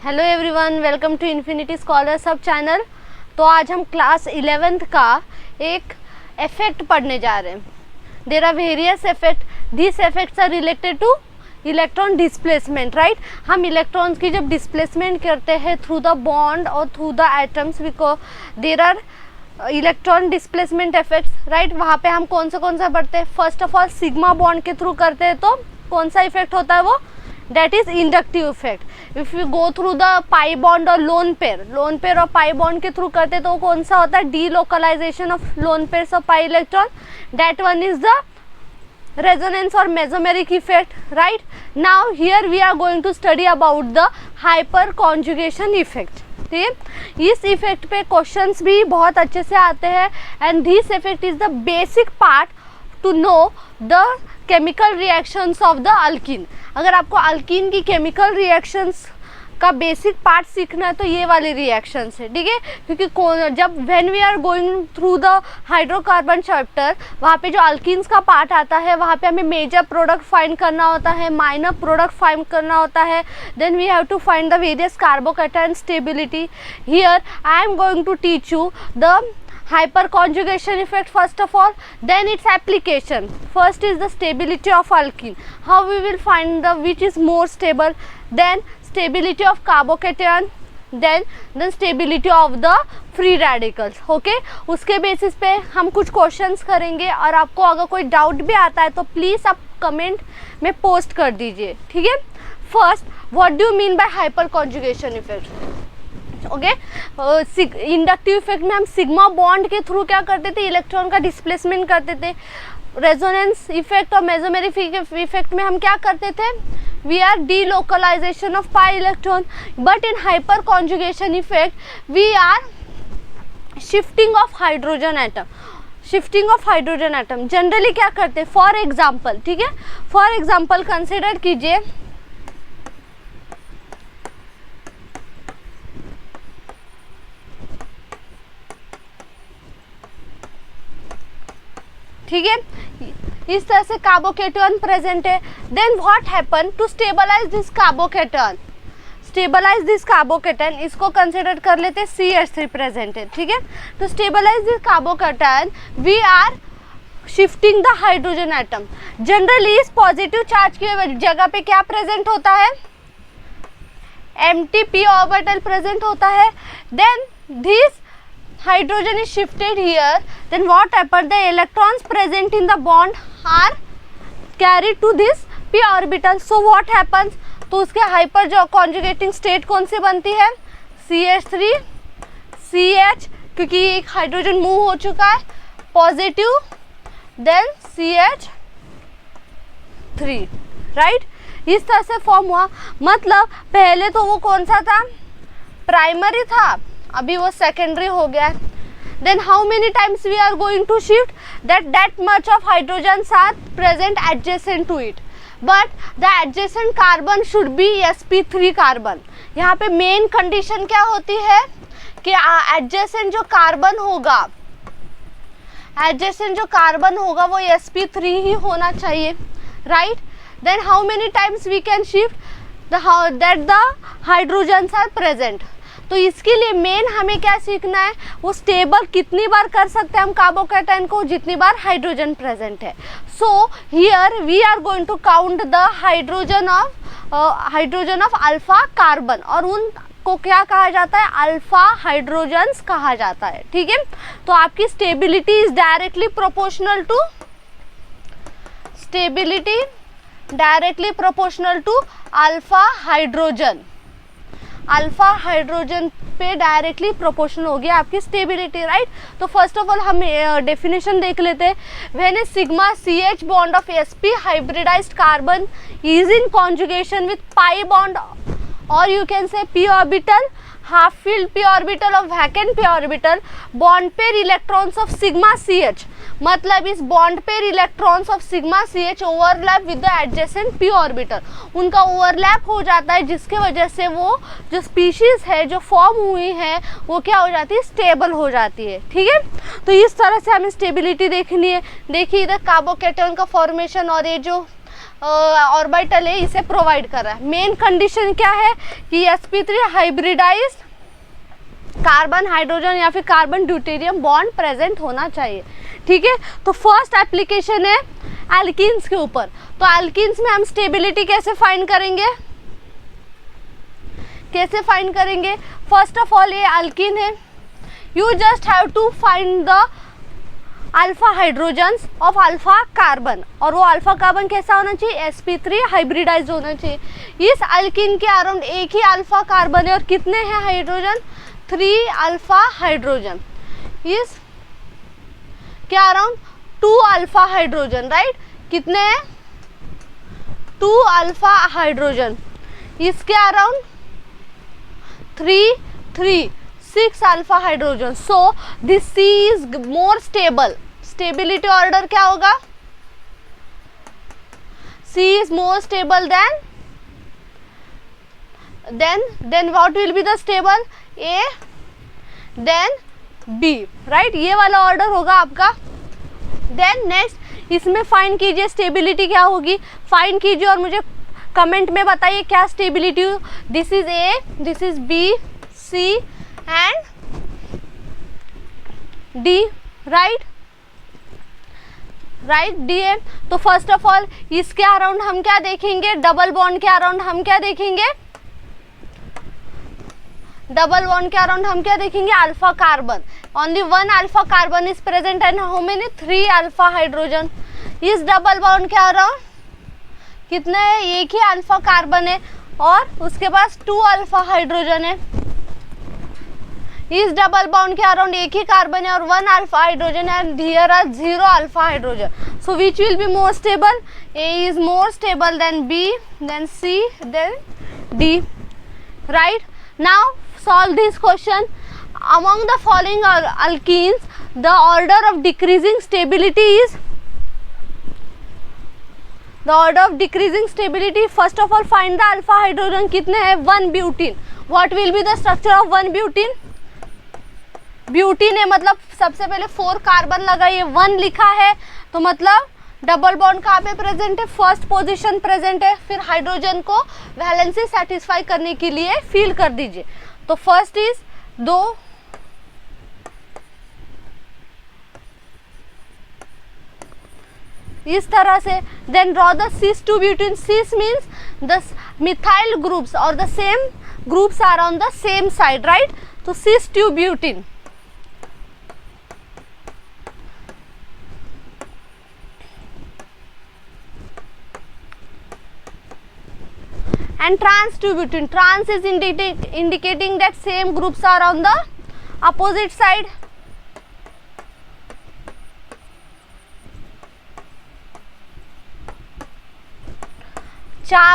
Hello everyone, welcome to Infinity Scholar सब channel. तो आज हम क्लास 11th का एक इफेक्ट पढ़ने जा रहे हैं। There are various effect, this effects are related to electron displacement, right. हम इलेक्ट्रॉन्स की जब डिस्प्लेसमेंट करते हैं थ्रू द बॉन्ड और through the atoms, because there are electron displacement effects, right. वहाँ पे हम कौन सा पढ़ते हैं? First of all sigma bond के थ्रू करते हैं तो कौन सा इफेक्ट होता है वो? That is inductive effect. If you go through the pi bond or lone pair और pi bond के थ्रू करते तो कौन सा होता है? Delocalization of lone pairs of pi electron. That one is the resonance or mesomeric effect, right? Now here we are going to study about the hyperconjugation effect. ठीक है, इस इफेक्ट पे क्वेश्चंस भी बहुत अच्छे से आते हैं and this effect is the basic part to know the chemical reactions of the alkene. अगर आपको अल्कीन की केमिकल रिएक्शंस का बेसिक पार्ट सीखना है तो ये वाले रिएक्शंस है, ठीक है। क्योंकि जब when we are going through the hydrocarbon chapter, वहाँ पे जो अल्कीन्स का पार्ट आता है वहाँ पे हमें मेजर प्रोडक्ट फाइंड करना होता है, माइनर प्रोडक्ट फाइंड करना होता है, then we have to find the various carbocation stability. Here I am going to teach you the hyperconjugation effect first of all, then its application. First is the stability of alkene, how we will find the which is more stable, then stability of carbocation, then stability of the free radicals. okay, उसके basis पे हम कुछ questions करेंगे और आपको अगर कोई doubt भी आता है तो प्लीज़ आप कमेंट में पोस्ट कर दीजिए, ठीक है। First, what do you mean by hyperconjugation effect? Okay, inductive effect में हम सिग्मा बॉन्ड के थ्रू क्या करते थे? इलेक्ट्रॉन का डिस्प्लेसमेंट करते थे। रेजोनेंस इफेक्ट और मेसोमेरिक इफेक्ट में हम क्या करते थे? We are delocalization of pi electron. But in hyperconjugation effect we are shifting of hydrogen atom. Shifting of hydrogen atom generally क्या करते? फॉर एग्जाम्पल, ठीक है, फॉर एग्जाम्पल कंसिडर कीजिए ठीक है, इस तरह से कार्बोकेटोन प्रेजेंट है। Then what happen to stabilize this carbocation? Stabilize this carbocation, इसको कंसिडर कर लेते CH3 प्रेजेंट है, ठीक है। To stabilize this carbocation we are shifting the hydrogen atom. Generally इस पॉजिटिव चार्ज की जगह पे क्या प्रेजेंट होता है? एम्प्टी p ऑर्बिटल प्रेजेंट होता है। Then this hydrogen is shifted here, then what happens? The electrons present in the bond are carried to this p orbital. So what happens? तो उसके हाइपर जो कॉन्जुगेटिंग स्टेट कौन सी बनती है? CH3 CH, क्योंकि एक हाइड्रोजन मूव हो चुका है पॉजिटिव, देन CH3, राइट। इस तरह से फॉर्म हुआ। मतलब पहले तो वो कौन सा था? प्राइमरी था, अभी वो सेकेंडरी हो गया। Then how many times we are going to shift? That much of hydrogens are present adjacent to it, but the adjacent carbon should be sp3 carbon. यहाँ पे मेन कंडीशन क्या होती है कि एडजेसेंट जो कार्बन होगा, एडजेसेंट जो carbon होगा वो sp3 ही होना चाहिए, right. Then how many times we can shift that the hydrogens are present. तो इसके लिए मेन हमें क्या सीखना है? वो स्टेबल कितनी बार कर सकते हैं हम कार्बोकैटायन को? जितनी बार हाइड्रोजन प्रेजेंट है। So here we are going to count the hydrogen of alpha carbon, और उनको क्या कहा जाता है? अल्फा हाइड्रोजन्स कहा जाता है, ठीक है। तो आपकी stability is directly proportional to alpha hydrogen. Alpha hydrogen पे डायरेक्टली प्रोपोर्शनल हो गया आपकी स्टेबिलिटी, राइट। तो फर्स्ट ऑफ ऑल हम डेफिनेशन देख लेते हैं। When a sigma CH bond of sp hybridized carbon is in conjugation with pi bond और you can say p orbital, half filled p orbital और vacant p orbital, bond pair electrons of sigma CH, मतलब इस bond pair electrons of sigma CH overlap with the adjacent p orbital, उनका overlap हो जाता है, जिसके वजह से वो जो स्पीशीज है जो फॉर्म हुई है वो क्या हो जाती है? स्टेबल हो जाती है, ठीक है। तो इस तरह से हमें स्टेबिलिटी देखनी है। देखिए इधर कार्बोकेटोन का फॉर्मेशन और ये जो ऑर्बिटल है इसे प्रोवाइड कर रहा है। मेन कंडीशन क्या है कि sp3 हाइब्रिडाइज कार्बन हाइड्रोजन या फिर कार्बन ड्यूटेरियम बॉन्ड प्रेजेंट होना चाहिए, ठीक है। तो फर्स्ट एप्लीकेशन है एल्कीन्स के ऊपर। तो एल्कीन्स में हम स्टेबिलिटी कैसे फाइंड करेंगे, फर्स्ट ऑफ ऑल ये एल्कीन है, you just have to find the alpha hydrogens of alpha carbon, और वो अल्फा कार्बन कैसा होना चाहिए, sp3 हाइब्रिडाइज होना चाहिए। इस एल्कीन के अराउंड एक ही अल्फा कार्बन है और कितने हैं हाइड्रोजन, 3 अल्फा हाइड्रोजन। इस के अराउंड 2 अल्फा हाइड्रोजन, राइट, कितने हैं, 2 अल्फा हाइड्रोजन। इसके around 6 alpha hydrogen. So this C is more stable, stability order क्या होगा, C is more stable then what will be the stable, A then B, right, ये वाला order होगा आपका। Then next इसमें फाइंड कीजिए stability क्या होगी, फाइंड कीजिए और मुझे कमेंट में बताइए क्या stability, this is A, this is B, C and D, right D है। तो फर्स्ट ऑफ ऑल इसके अराउंड हम क्या देखेंगे, डबल बॉन्ड के अराउंड हम क्या देखेंगे, alpha carbon. Only 1 alpha carbon is present and how many, 3 alpha hydrogen. इस डबल बॉन्ड के अराउंड कितने है, एक ही अल्फा कार्बन है और उसके पास 2 अल्फा हाइड्रोजन है। इस डबल बॉन्ड के अराउंड एक ही कार्बन है और 1 alpha hydrogen and here are 0 alpha hydrogen. So which will be more stable, A is more stable than B, then C, then D, right? Now solve this question. Among the following alkenes, the order of decreasing stability is, first of all find the alpha hydrogen, कितने हैं, 1 butene. What will be the structure of 1 butene? Butene है मतलब सबसे पहले 4 carbon लगाइए, 1 लिखा है तो मतलब डबल बॉन्ड कहाँ पे प्रेजेंट है, फर्स्ट पोजीशन प्रेजेंट है। फिर हाइड्रोजन को वैलेंसी सेटिस्फाई करने के लिए फिल कर दीजिए। तो फर्स्ट इज 2, इस तरह से। Then draw the cis 2 butene, cis means the methyl groups or the same groups are on the same side, right? तो cis 2 butene, and trans 2 butene, trans is indicating that same groups are on the opposite side.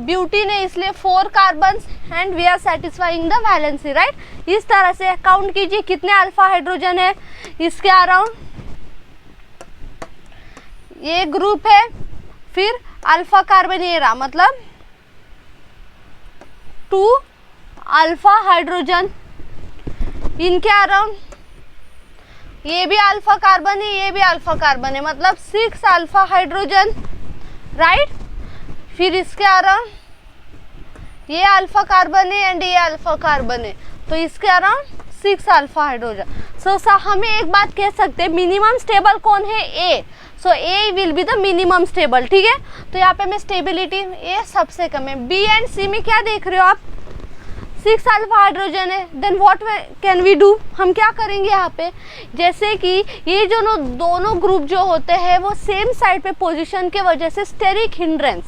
Butene है इसलिए 4 carbons and we are satisfying the valency, right. इस तरह से count कीजिए कितने alpha hydrogen है, इसके अराउंड ये ग्रुप है, फिर अल्फा कार्बन ये रहा, मतलब 2 अल्फा हाइड्रोजन। इनके अराउंड ये भी अल्फा कार्बन है, ये भी अल्फा कार्बन है, मतलब 6 अल्फा हाइड्रोजन, राइट। फिर इसके अराउंड ये अल्फा कार्बन है एंड ये अल्फा कार्बन है, तो इसके अराउंड 6 अल्फा हाइड्रोजन। सो हमें एक बात कह सकते हैं, मिनिमम स्टेबल कौन है, A. So A will be the minimum stable, ठीक है। तो यहाँ पे मैं स्टेबिलिटी ए सबसे कम है। बी एंड सी में क्या देख रहे हो आप, 6 अल्फा हाइड्रोजन है। Then what can we do, हम क्या करेंगे यहाँ पे, जैसे कि ये जो दोनों ग्रुप जो होते हैं वो सेम साइड पे पोजीशन के वजह से स्टेरिक हिंड्रेंस,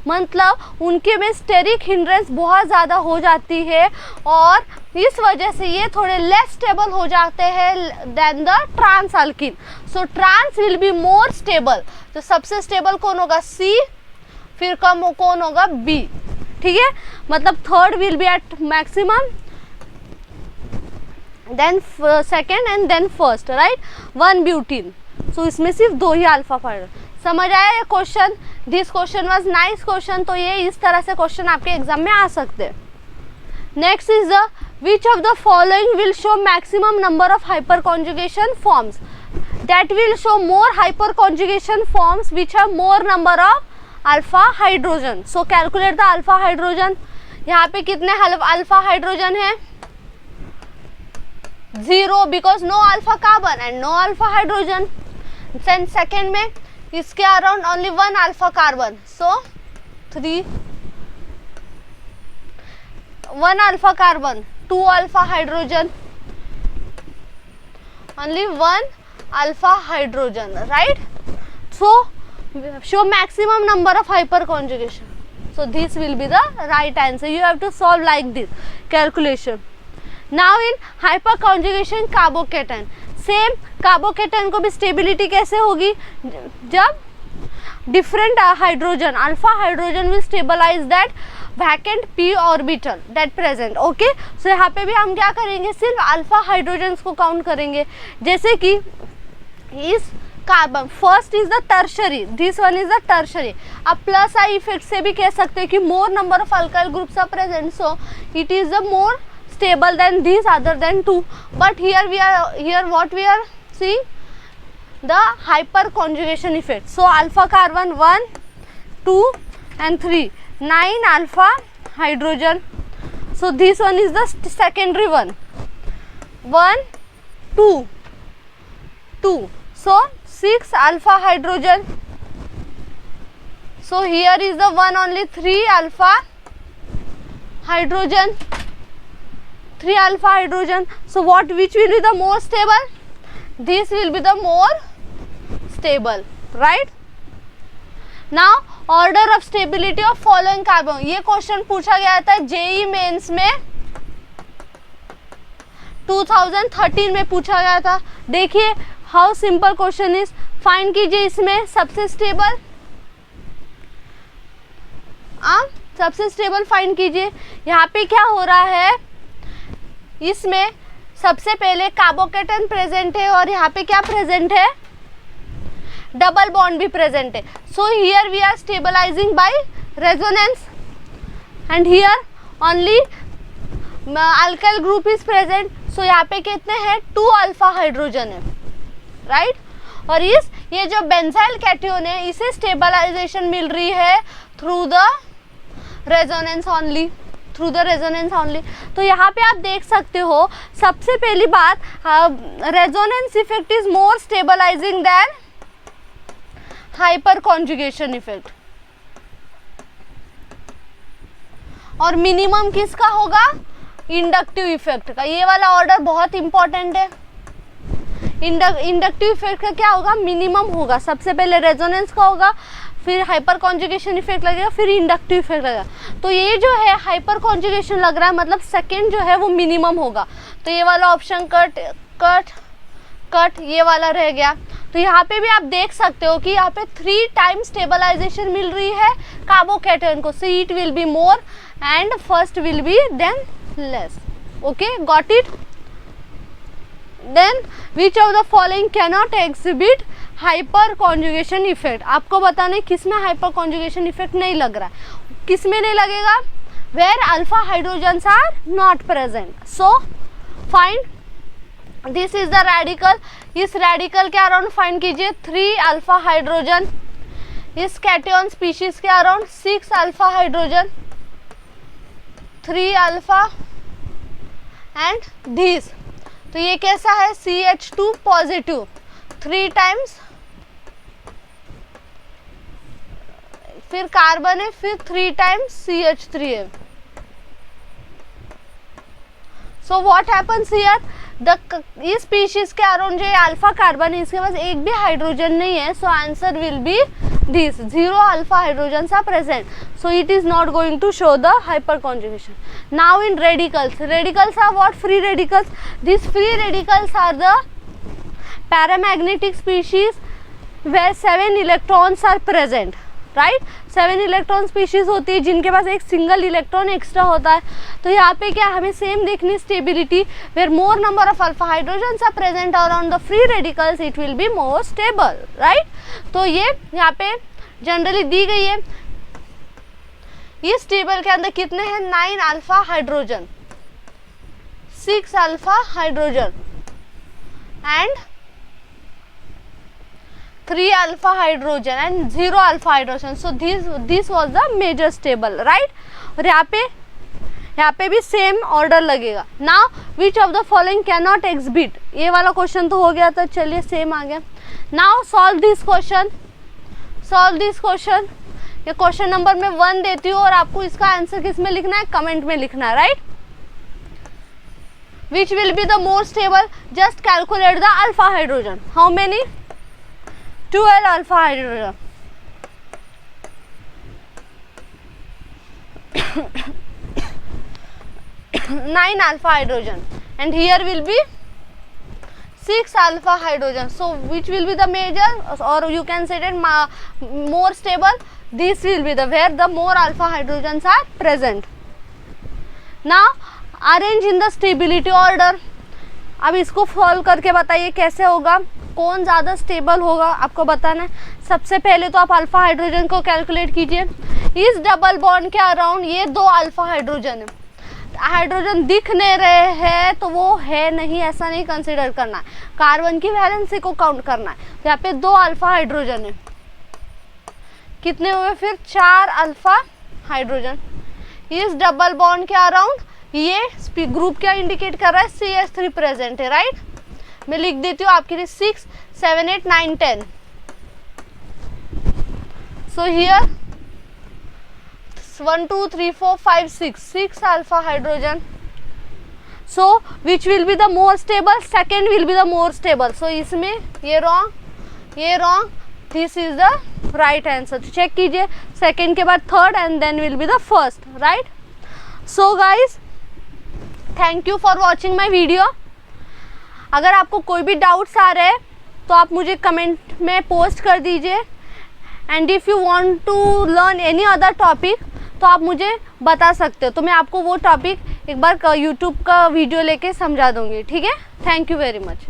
मतलब उनके में स्टेरिक हिंड्रेंस बहुत ज़्यादा हो जाती है और इस वजह से ये थोड़े लेस स्टेबल हो जाते हैं then the trans alkene. So trans will be more stable. तो सबसे स्टेबल कौन होगा, सी, फिर कम कौन होगा, बी, ठीक है। मतलब third will be at maximum, then second and then first, right. 1 butene. So इसमें सिर्फ 2 ही अल्फा हाइड्रोजन। समझ आया ये question, this question was nice question. तो ये इस तरह से क्वेश्चन आपके एग्जाम में आ सकते हैं। Next is the which of the following will show maximum number of hyperconjugation forms, that will show more hyperconjugation forms which have more number of alpha hydrogen. So calculate the alpha hydrogen. यहाँ पे कितने alpha hydrogen है? 0 because no alpha carbon and no alpha hydrogen. Then second में इसके around only 1 alpha carbon. So 1 alpha carbon, 2 alpha hydrogen, only 1 alpha hydrogen, right? So show maximum number of hyperconjugation. So this will be the right answer. You have to solve like this calculation. Now in hyperconjugation carbocation, same carbocation को भी stability कैसे होगी? जब different hydrogen, alpha hydrogen will stabilize that vacant p orbital that present. Okay, so यहाँ पे भी हम क्या करेंगे? सिर्फ अल्फा हाइड्रोजन्स को काउंट करेंगे. जैसे कि इस carbon first is the tertiary, this one is the tertiary. अब प्लस आई इफेक्ट से भी कह सकते हैं कि more number of alkyl groups are present, so it is the more stable then this other than 2. But here what we are seeing the hyperconjugation effect. So alpha carbon 1, 2 and 3, 9 alpha hydrogen. So this one is the secondary one. 1, 2, 2. So 6 alpha hydrogen. So here is the one only 3 alpha hydrogen. 3 alpha hydrogen. So which will be the more stable? This will be the more stable, right? Now order of stability of following carbon. ये question पूछा गया था JEE mains में 2013 में पूछा गया था. देखिए how simple question is. Find कीजिए इसमें सबसे स्टेबल, सबसे स्टेबल फाइंड कीजिए. यहाँ पे क्या हो रहा है? इसमें सबसे पहले कार्बोकेटन प्रेजेंट है और यहाँ पे क्या प्रेजेंट है? डबल बॉन्ड भी प्रेजेंट है. So here we are stabilizing by resonance and here only alkyl group is present. So यहाँ पे कितने हैं? 2 अल्फा हाइड्रोजन है, राइट? और ये जो बेंजाइल कैटियोन है इसे स्टेबलाइजेशन मिल रही है through the resonance only, through the resonance only. तो यहाँ पे आप देख सकते हो सबसे पहली बात, resonance effect is more stabilising then hyperconjugation effect. और मिनिमम किसका होगा? इंडक्टिव इफेक्ट का. ये वाला ऑर्डर बहुत इंपॉर्टेंट है. इंडक्टिव इफेक्ट का क्या होगा? मिनिमम होगा. सबसे पहले रेजोनेंस का होगा, फिर हाइपर कॉन्जुगेशन इफेक्ट लगेगा, फिर इंडक्टिव इफेक्ट लगेगा. तो ये जो है हाइपर कॉन्जुगेशन लग रहा है, मतलब सेकेंड जो है वो मिनिमम होगा. तो ये वाला ऑप्शन कट कट कट, ये वाला रह गया. तो यहाँ पे भी आप देख सकते हो कि यहाँ पे 3 टाइम स्टेबलाइजेशन मिल रही है कार्बोकेटन को. So it will be more and first will be then less. Okay, got it? Then which of the following can not exhibit hyperconjugation effect. आपको बताना है किस में हाइपर कॉन्जुगेशन इफेक्ट नहीं लग रहा है. किस में नहीं लगेगा? Where alpha hydrogens are not present. So find this is the radical. इस रेडिकल के अराउंड फाइंड कीजिए 3 अल्फा हाइड्रोजन. इस कैटियन स्पीशीज के around 6 alpha hydrogen, 3 alpha and this. तो ये कैसा है? CH2 पॉजिटिव 3 टाइम्स, फिर कार्बन है, फिर 3 टाइम्स CH3 है. So what happens here? इस स्पीशीज के अराउंड जो अल्फा कार्बन है इसके पास एक भी हाइड्रोजन नहीं है. So answer will be this, 0 alpha hydrogens are present. So it is not going to show the hyperconjugation. Now in radicals, radicals are what? Free radicals. This free radicals are the paramagnetic species where 7 electrons are present, right? 7 electron species होती है जिनके पास एक single electron extra होता है. तो यहाँ पे क्या हमें सेम देखनी stability, where more number of alpha hydrogens are present around the free radicals it will be more stable, right? तो ये यहाँ पे जनरली दी गई है. इस टेबल के अंदर कितने हैं? 9 alpha hydrogen, 6 alpha hydrogen and 3 alpha hydrogen and 0 alpha hydrogen. So this was the major stable, right? और यहाँ पे भी सेम ऑर्डर लगेगा. Now which of the following can not exhibit, ये वाला क्वेश्चन तो हो गया था, चलिए सेम आ गया. Now solve this question. ये क्वेश्चन नंबर में 1 देती हूँ और आपको इसका आंसर किस में लिखना है, कमेंट में लिखना है, right? Which will be the more stable, just calculate the alpha hydrogen. How many? 12 alpha hydrogen. Nine alpha hydrogen, and here will be 6 alpha hydrogen. So which will be the major, or you can say that more stable? This will be the where the more alpha hydrogens are present. Now arrange in the stability order. अब इसको solve करके बताइए कैसे होगा, कौन ज़्यादा stable होगा आपको बताना है. सबसे पहले तो आप अल्फा हाइड्रोजन को कैलकुलेट कीजिए. इस डबल बॉन्ड के अराउंड ये 2 अल्फा हाइड्रोजन है. हाइड्रोजन दिख नहीं रहे हैं तो वो है नहीं, ऐसा नहीं कंसिडर करना है. कार्बन की वैलेंसी को काउंट करना है. तो यहाँ पे 2 अल्फा हाइड्रोजन है. कितने हुए फिर? 4 अल्फा हाइड्रोजन. इस डबल बॉन्ड के अराउंड ये ग्रुप क्या इंडिकेट कर रहा है? CH3 प्रेजेंट है, राइट? मैं लिख देती हूँ आपके लिए 6, 7, 8, 9, 10. So here 1, 2, 3, 4, 5, 6 alpha hydrogen. So which will be the more stable? Second will be the more stable. So इसमें ये wrong, this is the right answer. Check कीजिए, सेकेंड के बाद third and then will be the first, right? So guys, thank you for watching my video. अगर आपको कोई भी doubts आ रहे हैं तो आप मुझे कमेंट में पोस्ट कर दीजिए. And if you want to learn any other topic तो आप मुझे बता सकते हो, तो मैं आपको वो टॉपिक एक बार यूट्यूब का वीडियो लेके समझा दूंगी, ठीक है? Thank you very much.